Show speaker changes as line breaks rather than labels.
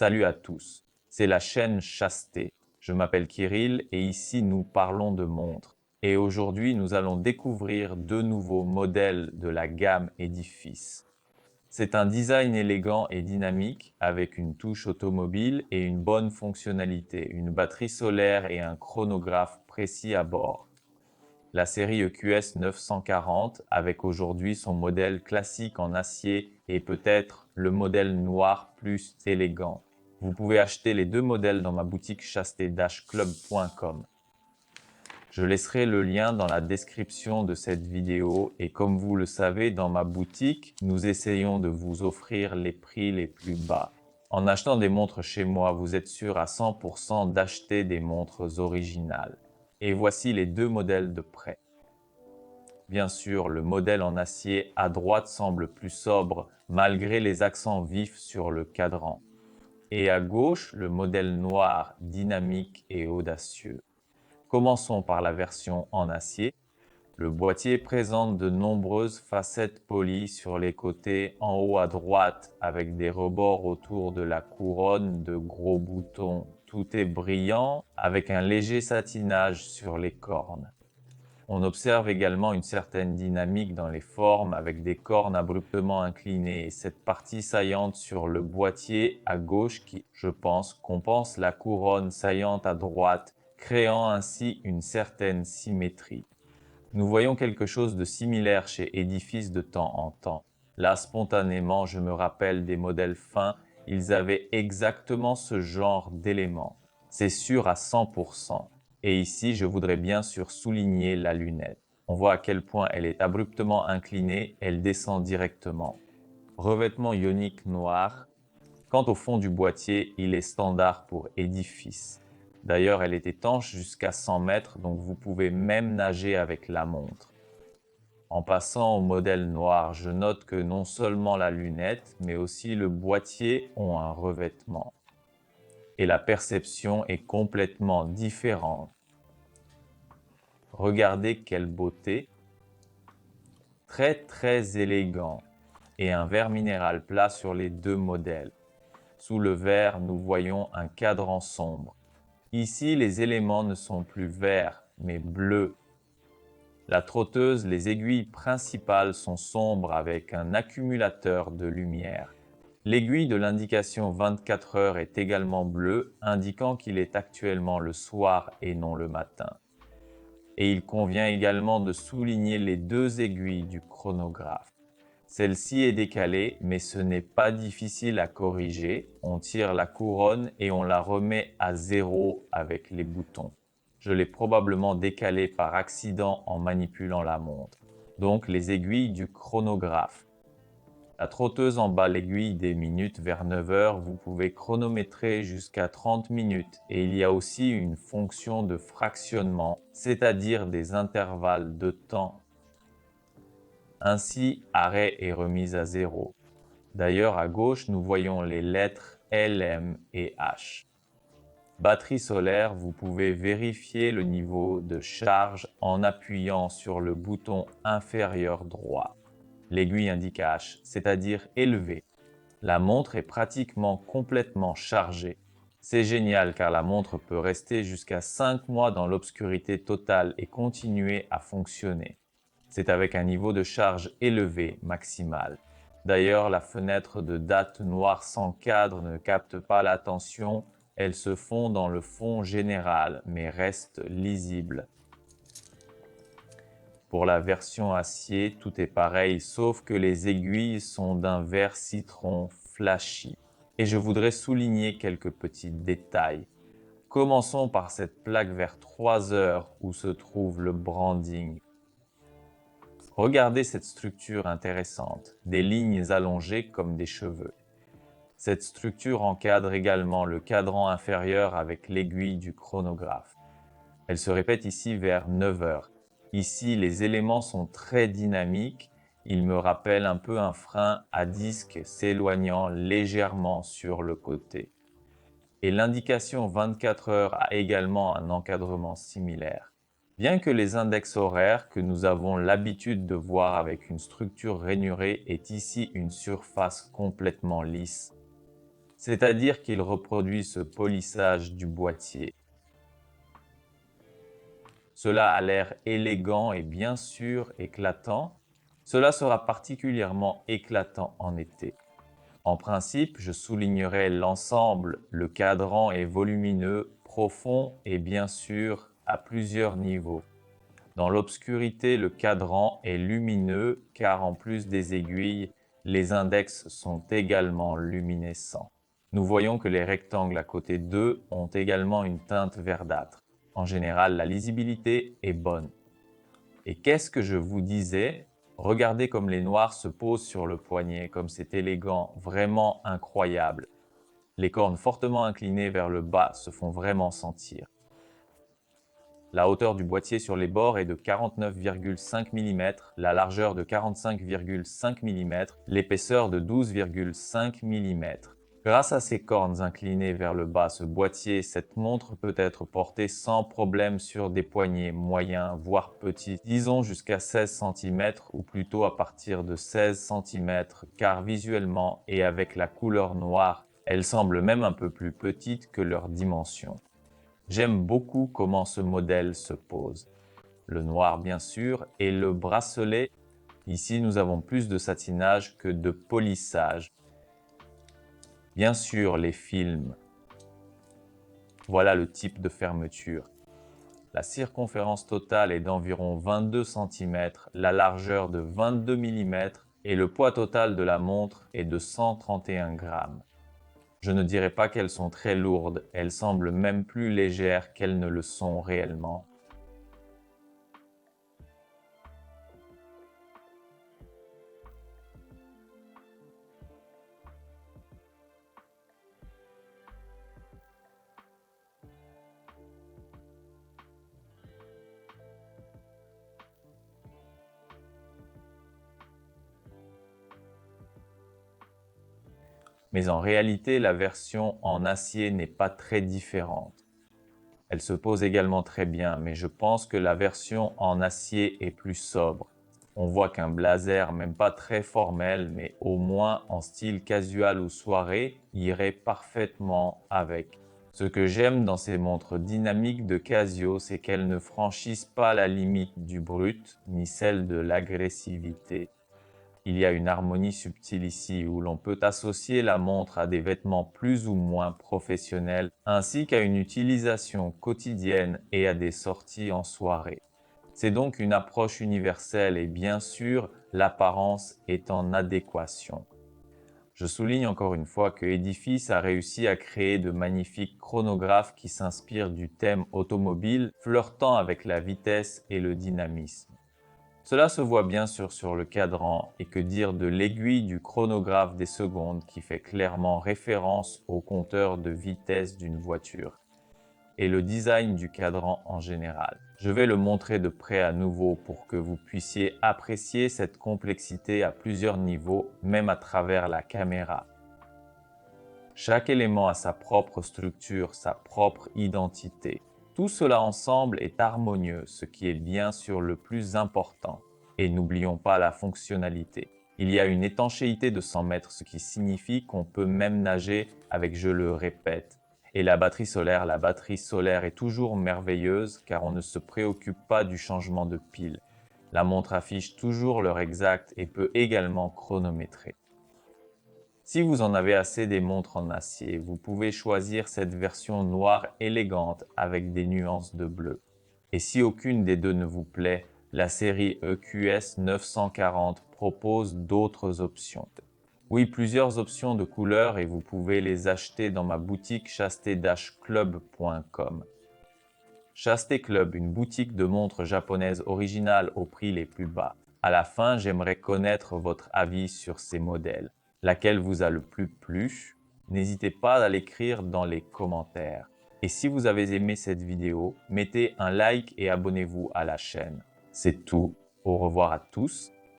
Salut à tous, c'est la chaîne Chasteté. Je m'appelle Kirill et ici nous parlons de montres. Et aujourd'hui nous allons découvrir deux nouveaux modèles de la gamme Edifice. C'est un design élégant et dynamique avec une touche automobile et une bonne fonctionnalité, une batterie solaire et un chronographe précis à bord. La série EQS 940 avec aujourd'hui son modèle classique en acier et peut-être le modèle noir plus élégant. Vous pouvez acheter les deux modèles dans ma boutique chasteté-club.com. Je laisserai le lien dans la description de cette vidéo et comme vous le savez, dans ma boutique, nous essayons de vous offrir les prix les plus bas. En achetant des montres chez moi, vous êtes sûr à 100% d'acheter des montres originales. Et voici les deux modèles de près. Bien sûr, le modèle en acier à droite semble plus sobre malgré les accents vifs sur le cadran. Et à gauche, le modèle noir, dynamique et audacieux. Commençons par la version en acier. Le boîtier présente de nombreuses facettes polies sur les côtés en haut à droite avec des rebords autour de la couronne de gros boutons. Tout est brillant avec un léger satinage sur les cornes. On observe également une certaine dynamique dans les formes avec des cornes abruptement inclinées et cette partie saillante sur le boîtier à gauche qui, je pense, compense la couronne saillante à droite, créant ainsi une certaine symétrie. Nous voyons quelque chose de similaire chez Edifice de temps en temps. Là, spontanément, je me rappelle des modèles fins, ils avaient exactement ce genre d'éléments. C'est sûr à 100%. Et ici, je voudrais bien sûr souligner la lunette. On voit à quel point elle est abruptement inclinée, elle descend directement. Revêtement ionique noir. Quant au fond du boîtier, il est standard pour Edifice. D'ailleurs, elle est étanche jusqu'à 100 mètres, donc vous pouvez même nager avec la montre. En passant au modèle noir, je note que non seulement la lunette, mais aussi le boîtier ont un revêtement. Et la perception est complètement différente. Regardez quelle beauté, très élégant, et un verre minéral plat sur les deux modèles. Sous le verre, nous voyons un cadran sombre. Ici, les éléments ne sont plus verts, mais bleus. La trotteuse, les aiguilles principales sont sombres avec un accumulateur de lumière. L'aiguille de l'indication 24 heures est également bleue, indiquant qu'il est actuellement le soir et non le matin. Et il convient également de souligner les deux aiguilles du chronographe. Celle-ci est décalée, mais ce n'est pas difficile à corriger. On tire la couronne et on la remet à zéro avec les boutons. Je l'ai probablement décalée par accident en manipulant la montre. Donc les aiguilles du chronographe. La trotteuse emballe l'aiguille des minutes vers 9 heures. Vous pouvez chronométrer jusqu'à 30 minutes. Et il y a aussi une fonction de fractionnement, c'est-à-dire des intervalles de temps. Ainsi, arrêt est remise à zéro. D'ailleurs, à gauche, nous voyons les lettres L, M et H. Batterie solaire, vous pouvez vérifier le niveau de charge en appuyant sur le bouton inférieur droit. L'aiguille indique H, c'est-à-dire élevé. La montre est pratiquement complètement chargée. C'est génial car la montre peut rester jusqu'à 5 mois dans l'obscurité totale et continuer à fonctionner. C'est avec un niveau de charge élevé, maximal. D'ailleurs, la fenêtre de date noire sans cadre ne capte pas l'attention, elle se fond dans le fond général, mais reste lisible. Pour la version acier, tout est pareil, sauf que les aiguilles sont d'un vert citron flashy. Et je voudrais souligner quelques petits détails. Commençons par cette plaque vers 3 heures où se trouve le branding. Regardez cette structure intéressante, des lignes allongées comme des cheveux. Cette structure encadre également le cadran inférieur avec l'aiguille du chronographe. Elle se répète ici vers 9 heures. Ici, les éléments sont très dynamiques. Ils me rappellent un peu un frein à disque s'éloignant légèrement sur le côté. Et l'indication 24 heures a également un encadrement similaire. Bien que les index horaires que nous avons l'habitude de voir avec une structure rainurée est ici une surface complètement lisse. c'est-à-dire qu'il reproduit ce polissage du boîtier. Cela a l'air élégant et bien sûr éclatant. Cela sera particulièrement éclatant en été. En principe, je soulignerai l'ensemble, le cadran est volumineux, profond et bien sûr à plusieurs niveaux. Dans l'obscurité, le cadran est lumineux car en plus des aiguilles, les index sont également luminescents. Nous voyons que les rectangles à côté d'eux ont également une teinte verdâtre. En général, la lisibilité est bonne. Et qu'est-ce que je vous disais? Regardez comme les noirs se posent sur le poignet, comme c'est élégant, vraiment incroyable. Les cornes fortement inclinées vers le bas se font vraiment sentir. La hauteur du boîtier sur les bords est de 49,5 mm, la largeur de 45,5 mm, l'épaisseur de 12,5 mm. Grâce à ces cornes inclinées vers le bas, ce boîtier, cette montre peut être portée sans problème sur des poignets moyens, voire petits, disons jusqu'à 16 cm ou plutôt à partir de 16 cm, car visuellement et avec la couleur noire, elle semble même un peu plus petite que leur dimension. J'aime beaucoup comment ce modèle se pose. Le noir bien sûr et le bracelet. Ici nous avons plus de satinage que de polissage. Bien sûr les films. Voilà le type de fermeture. La circonférence totale est d'environ 22 cm, la largeur de 22 mm et le poids total de la montre est de 131 grammes. Je ne dirais pas qu'elles sont très lourdes, elles semblent même plus légères qu'elles ne le sont réellement. Mais en réalité, la version en acier n'est pas très différente. Elle se pose également très bien, mais je pense que la version en acier est plus sobre. On voit qu'un blazer, même pas très formel, mais au moins en style casual ou soirée, irait parfaitement avec. Ce que j'aime dans ces montres dynamiques de Casio, c'est qu'elles ne franchissent pas la limite du brut, ni celle de l'agressivité. Il y a une harmonie subtile ici où l'on peut associer la montre à des vêtements plus ou moins professionnels, ainsi qu'à une utilisation quotidienne et à des sorties en soirée. C'est donc une approche universelle et bien sûr, l'apparence est en adéquation. Je souligne encore une fois que Edifice a réussi à créer de magnifiques chronographes qui s'inspirent du thème automobile, flirtant avec la vitesse et le dynamisme. Cela se voit bien sûr sur le cadran, et que dire de l'aiguille du chronographe des secondes qui fait clairement référence au compteur de vitesse d'une voiture, et le design du cadran en général. Je vais le montrer de près à nouveau pour que vous puissiez apprécier cette complexité à plusieurs niveaux, même à travers la caméra. Chaque élément a sa propre structure, sa propre identité. Tout cela ensemble est harmonieux, ce qui est bien sûr le plus important. Et n'oublions pas la fonctionnalité. Il y a une étanchéité de 100 mètres, ce qui signifie qu'on peut même nager avec, je le répète. Et la batterie solaire est toujours merveilleuse car on ne se préoccupe pas du changement de pile. La montre affiche toujours l'heure exacte et peut également chronométrer. Si vous en avez assez des montres en acier, vous pouvez choisir cette version noire élégante avec des nuances de bleu. Et si aucune des deux ne vous plaît, la série EQS 940 propose d'autres options. Oui, plusieurs options de couleurs et vous pouvez les acheter dans ma boutique chasteté-club.com. Chasteté Club, une boutique de montres japonaises originales au prix les plus bas. À la fin, j'aimerais connaître votre avis sur ces modèles. Laquelle vous a le plus plu? N'hésitez pas à l'écrire dans les commentaires. Et si vous avez aimé cette vidéo, mettez un like et abonnez-vous à la chaîne. C'est tout. Au revoir à tous